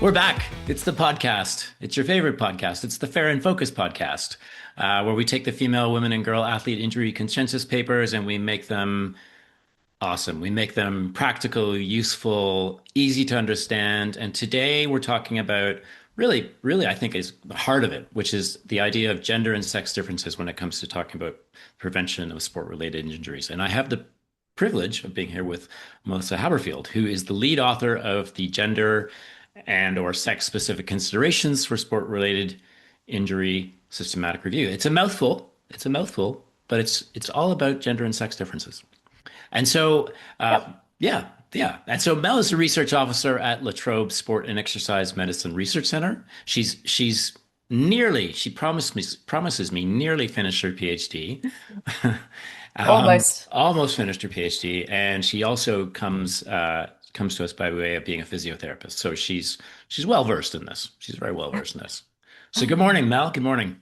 We're back. It's the podcast. It's your favorite podcast. It's the Fair and Focus podcast, where we take the female, women, and girl athlete injury consensus papers and we make them awesome. We make them practical, useful, easy to understand. And today we're talking about really, I think is the heart of it, which is the idea of gender and sex differences when it comes to talking about prevention of sport-related injuries. And I have the privilege of being here with Melissa Haberfield, who is the lead author of the Gender and or Sex Specific Considerations for Sport-Related Injury Systematic Review. It's a mouthful. It's a mouthful, but it's all about gender and sex differences. And so, yeah. And so Mel is a research officer at La Trobe Sport and Exercise Medicine Research Center. She's nearly, she promises me nearly finished her PhD. Almost finished her PhD, and she also comes to us by way of being a physiotherapist. So she's well versed in this. She's very well versed in this. So good morning, Mel. Good morning.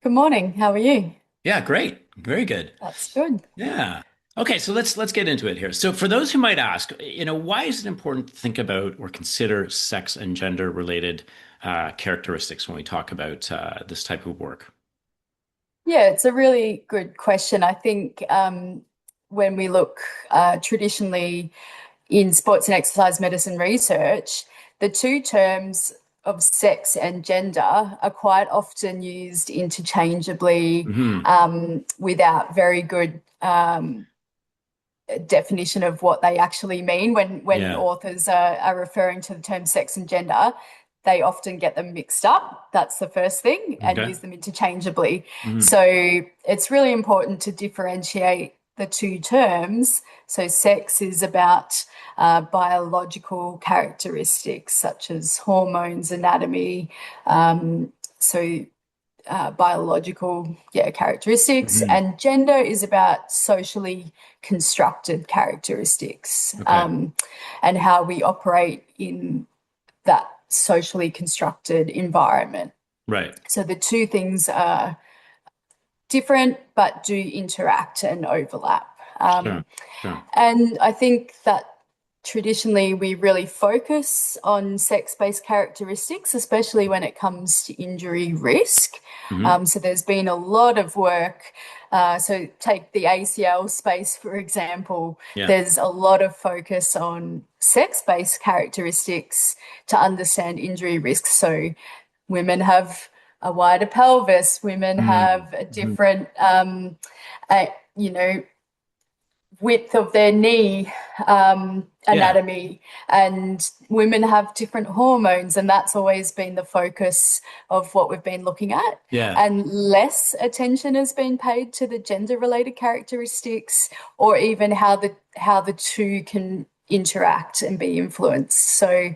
Good morning. How are you? Yeah, great. Very good. That's good. Yeah. Okay, so let's get into it here. So for those who might ask, why is it important to think about or consider sex and gender related characteristics when we talk about this type of work? Yeah, it's a really good question. I think when we look traditionally in sports and exercise medicine research, the two terms of sex and gender are quite often used interchangeably without very good definition of what they actually mean. When authors are referring to the term sex and gender, they often get them mixed up. That's the first thing, and use them interchangeably. So it's really important to differentiate the two terms. So sex is about biological characteristics such as hormones, anatomy, biological characteristics, and gender is about socially constructed characteristics, and how we operate in that socially constructed environment. Right. So the two things are different but do interact and overlap. Sure. And I think that traditionally we really focus on sex-based characteristics, especially when it comes to injury risk. So there's been a lot of work. So take the ACL space, for example. There's a lot of focus on sex-based characteristics to understand injury risks. So women have a wider pelvis, women have a different, width of their knee anatomy, and women have different hormones, and that's always been the focus of what we've been looking at. And less attention has been paid to the gender related characteristics, or even how the two can interact and be influenced. So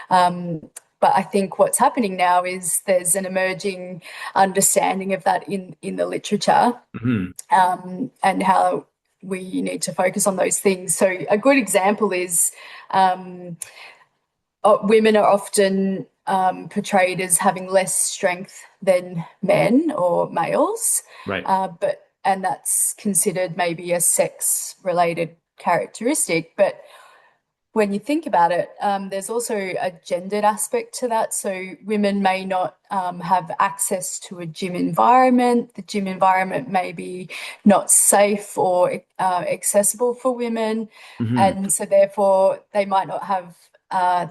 but I think what's happening now is there's an emerging understanding of that in the literature, and how we need to focus on those things. So a good example is women are often portrayed as having less strength than men or males, right? And that's considered maybe a sex-related characteristic. But when you think about it, there's also a gendered aspect to that. So women may not have access to a gym environment. The gym environment may be not safe or accessible for women. And so therefore they might not have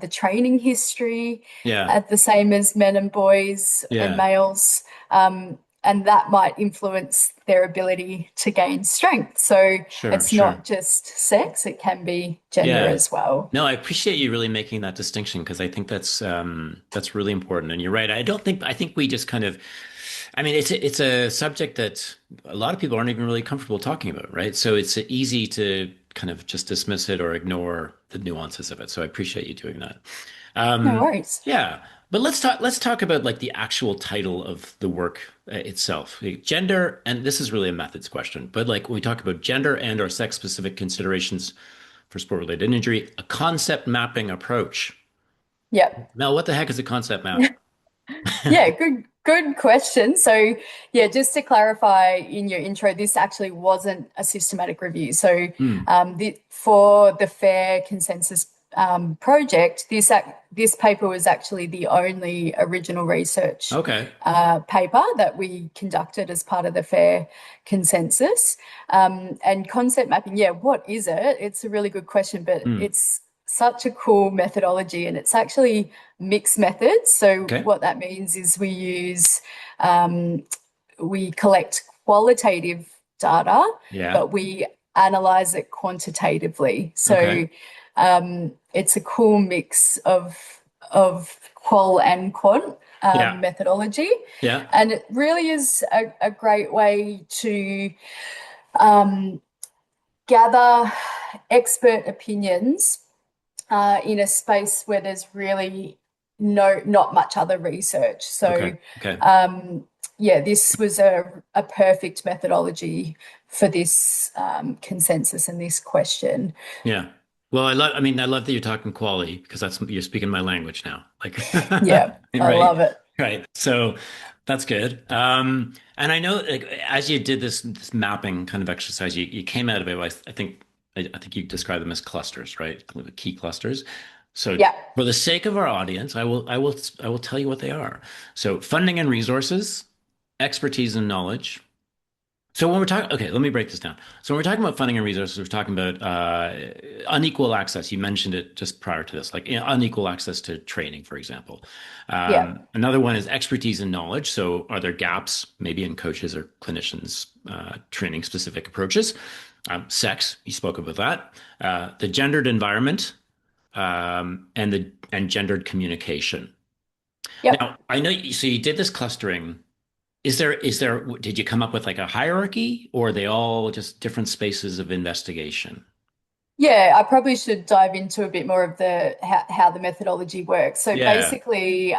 the training history the same as men and boys and males. And that might influence their ability to gain strength. So it's not just sex, it can be gender as well. No, I appreciate you really making that distinction, because I think that's really important. And you're right. I think we just kind of, it's a subject that a lot of people aren't even really comfortable talking about, right? So it's easy to kind of just dismiss it or ignore the nuances of it. So I appreciate you doing that. No worries. Yeah. But let's talk about like the actual title of the work itself. Gender, and this is really a methods question, but like when we talk about gender and or sex specific considerations for sport-related injury, a concept mapping approach. Yep. Mel, what the heck is a concept map? Yeah, good question. So yeah, just to clarify in your intro, this actually wasn't a systematic review. So for the FAIR consensus project, this paper was actually the only original research Okay. paper that we conducted as part of the FAIR consensus. And concept mapping, yeah, what is it? It's a really good question, but Hmm. it's such a cool methodology, and it's actually mixed methods. So Okay. what that means is we collect qualitative data, Yeah. but we analyze it quantitatively. Okay. So it's a cool mix of qual and quant Yeah. methodology, Yeah. and it really is a great way to um, gather expert opinions in a space where there's really not much other research. Okay. So Okay. yeah, this was a perfect methodology for this consensus and this question. Yeah. Well, I mean, I love that you're talking quality because you're speaking my language now. Like, Yeah, I right? love it. Right. So that's good. And I know, like, as you did this mapping kind of exercise, you came out of it. I think you described them as clusters, right? Kind of key clusters. So Yeah. for the sake of our audience, I will tell you what they are. So funding and resources, expertise and knowledge. So when we're talking, okay, let me break this down. So when we're talking about funding and resources, we're talking about unequal access. You mentioned it just prior to this, like unequal access to training, for example. Yeah. Another one is expertise and knowledge. So are there gaps, maybe in coaches or clinicians training specific approaches? Sex, you spoke about that. The gendered environment and gendered communication. Yep. Now, I know so you did this clustering. Did you come up with like a hierarchy or are they all just different spaces of investigation? Yeah, I probably should dive into a bit more of the how the methodology works. So Yeah, basically,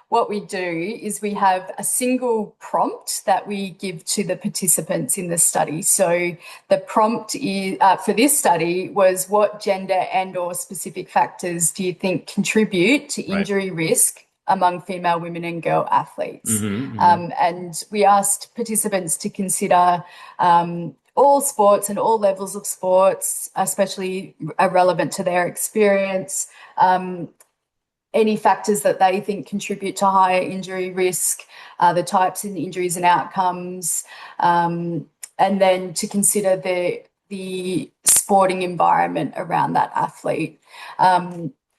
what we do is we have a single prompt that we give to the participants in the study. So the prompt is, for this study was, what gender and or specific factors do you think contribute to right. injury risk among female women and girl athletes? Hmm. And we asked participants to consider all sports and all levels of sports, especially relevant to their experience, any factors that they think contribute to higher injury risk, the types of injuries and outcomes, and then to consider the sporting environment around that athlete.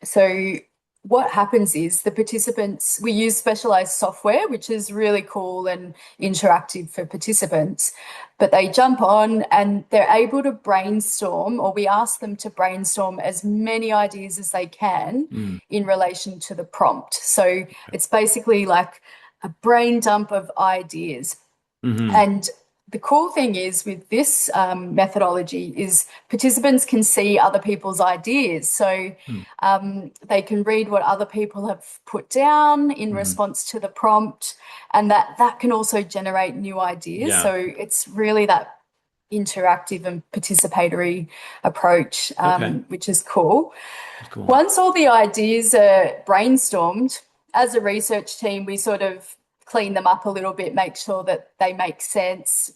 So what happens is the participants, we use specialized software, which is really cool and interactive for participants, but they jump on and they're able to brainstorm, or we ask them to brainstorm as many ideas as they can Mm. in relation to the prompt. So it's basically like a brain dump of ideas. Hmm. And the cool thing is with this methodology is participants can see other people's ideas. So Hmm. they can read what other people have put down in Hmm. response to the prompt, and that can also generate new ideas. Yeah. So it's really that interactive and participatory approach, Okay. which is cool. That's cool. Once all the ideas are brainstormed, as a research team, we sort of clean them up a little bit, make sure that they make sense.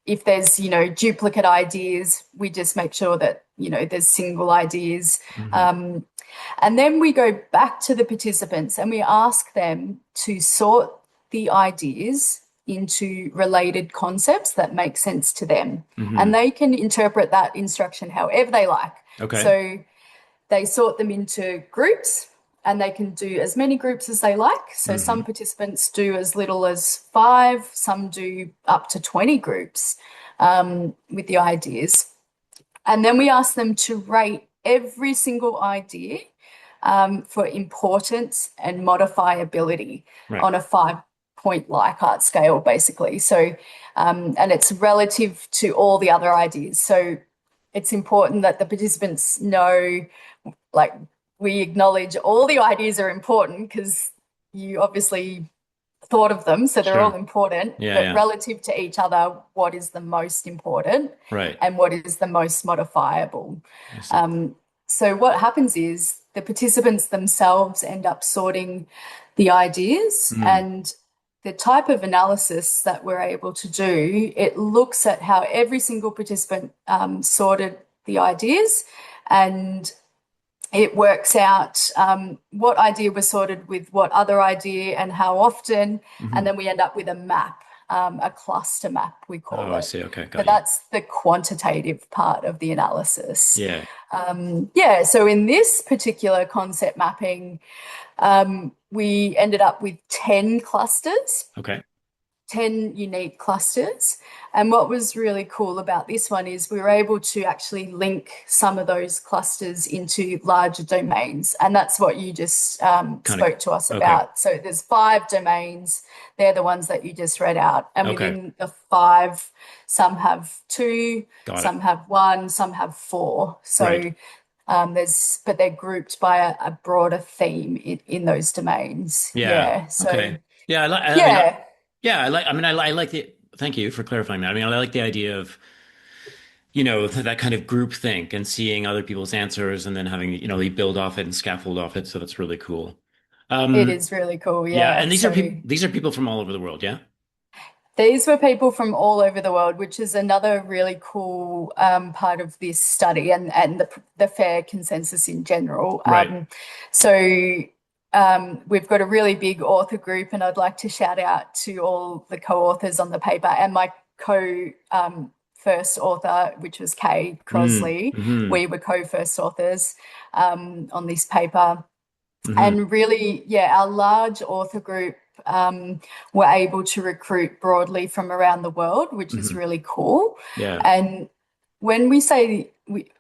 If there's, duplicate ideas, we just make sure that, there's single ideas. Hmm. And then we go back to the participants and we ask them to sort the ideas into related concepts that make sense to them. And Hmm. they can interpret that instruction however they like. Okay. So they sort them into groups and they can do as many groups as they like. So some Hmm. participants do as little as 5, some do up to 20 groups with the ideas. And then we ask them to rate every single idea for importance and modifiability Right. on a 5-point Likert scale, basically. So, and it's relative to all the other ideas. So it's important that the participants know, like, we acknowledge all the ideas are important because you obviously thought of them, so they're all Sure. important, Yeah. but Yeah. relative to each other, what is the most important Right. and what is the most modifiable? I see. So what happens is the participants themselves end up sorting the ideas, Mm. and the type of analysis that we're able to do, it looks at how every single participant sorted the ideas, and it works out what idea was sorted with what other idea and how often, and Hmm. then we end up with a map, a cluster map, we Oh, call I it. see. Okay, So got you. that's the quantitative part of the analysis. Yeah. Yeah, so in this particular concept mapping, we ended up with 10 clusters. Okay. 10 unique clusters. And what was really cool about this one is we were able to actually link some of those clusters into larger domains. And that's what you just Kind of. spoke to us Okay. about. So there's 5 domains. They're the ones that you just read out. And Okay. within the 5, some have 2, Got it. some have 1, some have 4. Right. So but they're grouped by a broader theme in those domains. Yeah. Yeah. So Okay. Yeah. I mean, yeah, yeah. I like the. Thank you for clarifying that. I mean, I like the idea of that kind of group think and seeing other people's answers and then having they build off it and scaffold off it. So that's really cool. it Um, is really cool. yeah. Yeah. And So these are people from all over the world. Yeah. these were people from all over the world, which is another really cool part of this study and the fair consensus in general. Right. We've got a really big author group, and I'd like to shout out to all the co-authors on the paper and my co first author, which was Kay Mm. Crosley. Hmm. We were co-first authors on this paper. Hmm. And really, yeah, our large author group were able to recruit broadly from around the world, which is Hmm. really cool. Yeah. And when we say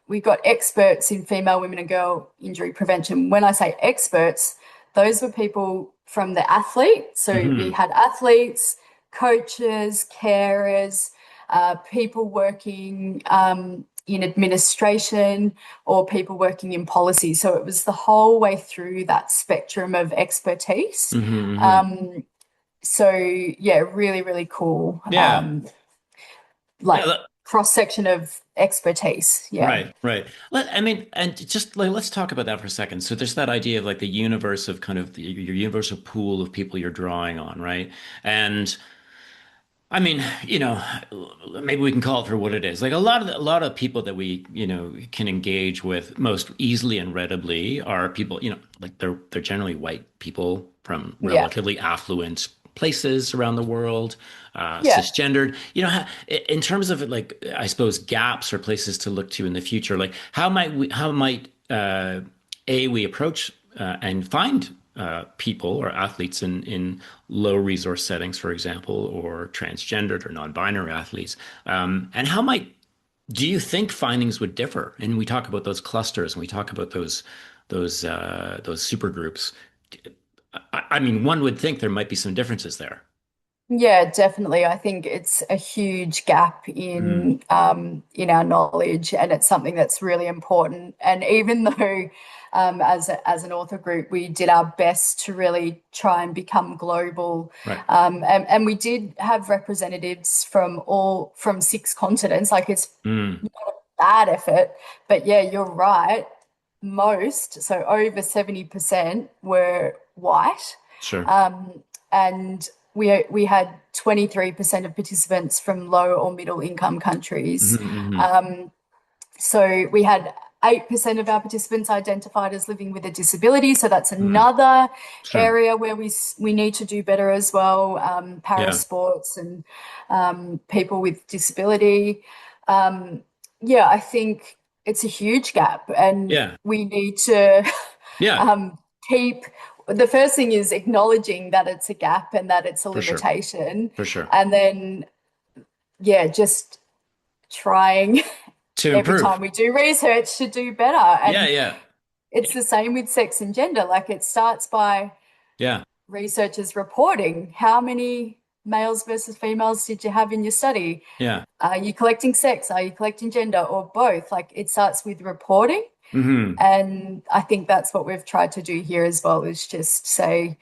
we got experts in female, women, and girl injury prevention, when I say experts, those were people from the athlete. So we Hmm. had athletes, coaches, carers, people working in administration or people working in policy. So it was the whole way through that spectrum of expertise. Hmm. Hmm. Um, so yeah, really, really cool. Yeah. Like Yeah. cross section of expertise. Yeah. Right, right. I mean, and just like let's talk about that for a second. So there's that idea of like the universe of kind of your universal pool of people you're drawing on, right? And I mean, maybe we can call it for what it is. Like a lot of people that we, can engage with most easily and readily are people, like they're generally white people from Yeah. relatively affluent places around the world, Yeah. cisgendered. In terms of like, I suppose gaps or places to look to in the future, like how might we approach and find people or athletes in low resource settings, for example, or transgendered or non-binary athletes. And how might do you think findings would differ? And we talk about those clusters and we talk about those super groups. I mean, one would think there might be some differences there. Yeah, definitely. I think it's a huge gap Mm, in our knowledge, and it's something that's really important. And even though, as an author group, we did our best to really try and become global, right. and we did have representatives from 6 continents. Like it's Mm, bad effort, but yeah, you're right. Most, so over 70% were white. sure. And we had 23% of participants from low or middle income Hmm. countries. Hmm. Um, so we had 8% of our participants identified as living with a disability. So that's Hmm. another Sure. area where we need to do better as well. Para Yeah. sports and people with disability. Um, yeah, I think it's a huge gap, and Yeah. we need to Yeah. um, keep. The first thing is acknowledging that it's a gap and that it's a For sure. limitation, For sure. and then yeah, just trying To every improve. time we do research to do better. Yeah. And Yeah. it's the same with sex and gender. Like it starts by Yeah. researchers reporting how many males versus females did you have in your study? Yeah. Are you collecting sex? Are you collecting gender or both? Like it starts with reporting. Hmm. And I think that's what we've tried to do here as well, is just say,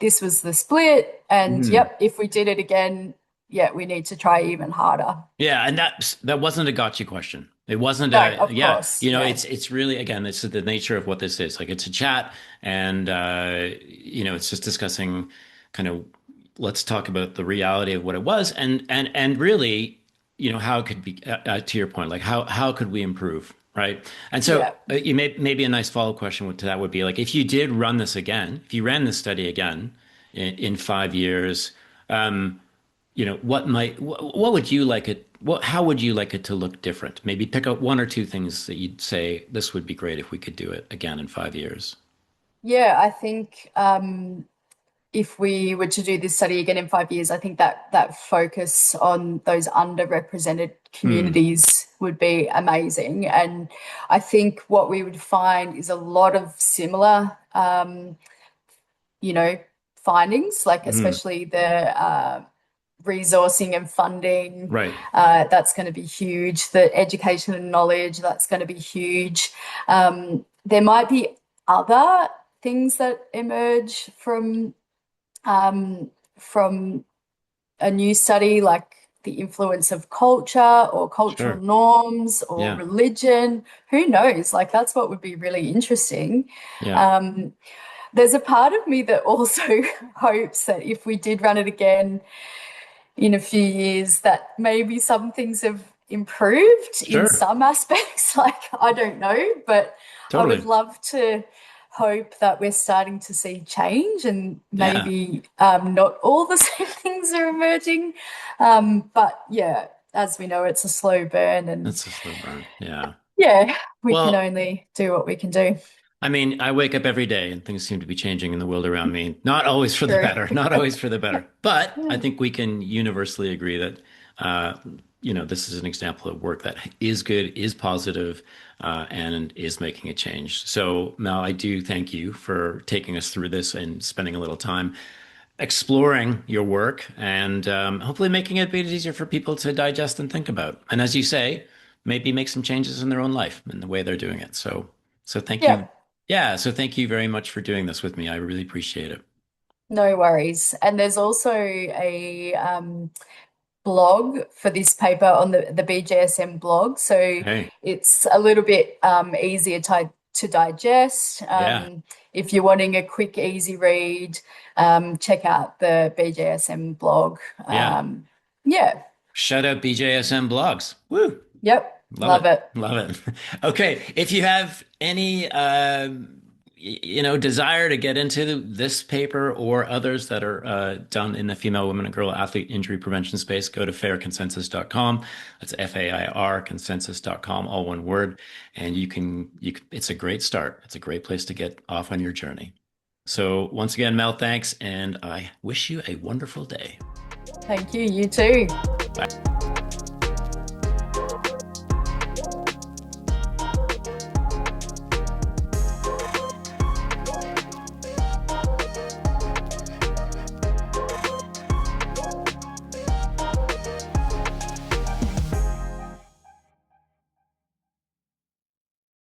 this was the split. And Hmm. yep, if we did it again, yeah, we need to try even harder. Yeah, and that wasn't a gotcha question. It wasn't No, a of yeah. course. Yeah. It's really again, this is the nature of what this is. Like it's a chat, and it's just discussing kind of let's talk about the reality of what it was, and really, how it could be to your point, like how could we improve? Right. And so Yeah. maybe a nice follow question to that would be like, if you did run this again, if you ran this study again in 5 years, um, what would you like it, how would you like it to look different? Maybe pick out one or two things that you'd say this would be great if we could do it again in 5 years. Yeah, I think if we were to do this study again in 5 years, I think that focus on those underrepresented Hmm. communities would be amazing. And I think what we would find is a lot of similar, you know, findings, like Hmm. especially the resourcing and funding. Right. That's going to be huge. The education and knowledge, that's going to be huge. There might be other things that emerge from a new study, like the influence of culture or cultural Sure. norms or Yeah. religion. Who knows? Like, that's what would be really interesting. Yeah. Um, there's a part of me that also hopes that if we did run it again in a few years, that maybe some things have improved in Sure. some aspects. Like, I don't know, but I would Totally. love to hope that we're starting to see change and Yeah. maybe not all the same things are emerging. But yeah, as we know, it's a slow burn, and That's a slow burn. Yeah. yeah, we can Well, only do what we can do. I mean, I wake up every day and things seem to be changing in the world around me. Not always for the True. better, not always for the better. But I think we can universally agree that, uh, this is an example of work that is good, is positive, and is making a change. So, Mel, I do thank you for taking us through this and spending a little time exploring your work and hopefully making it a bit easier for people to digest and think about. And as you say, maybe make some changes in their own life and the way they're doing it. So thank Yeah, you. Yeah, so thank you very much for doing this with me. I really appreciate it. no worries. And there's also a blog for this paper on the BJSM blog. So Hey, it's a little bit easier to digest. yeah, If you're wanting a quick, easy read, check out the BJSM blog. yeah. Yeah, Shout out BJSM blogs. Woo. yep, Love love it. it. Love it. Okay. If you have any, desire to get into this paper or others that are done in the female, women, and girl athlete injury prevention space, go to fairconsensus.com. That's FAIR consensus.com, all one word. And it's a great start. It's a great place to get off on your journey. So once again, Mel, thanks. And I wish you a wonderful day. Thank you. You too. Bye.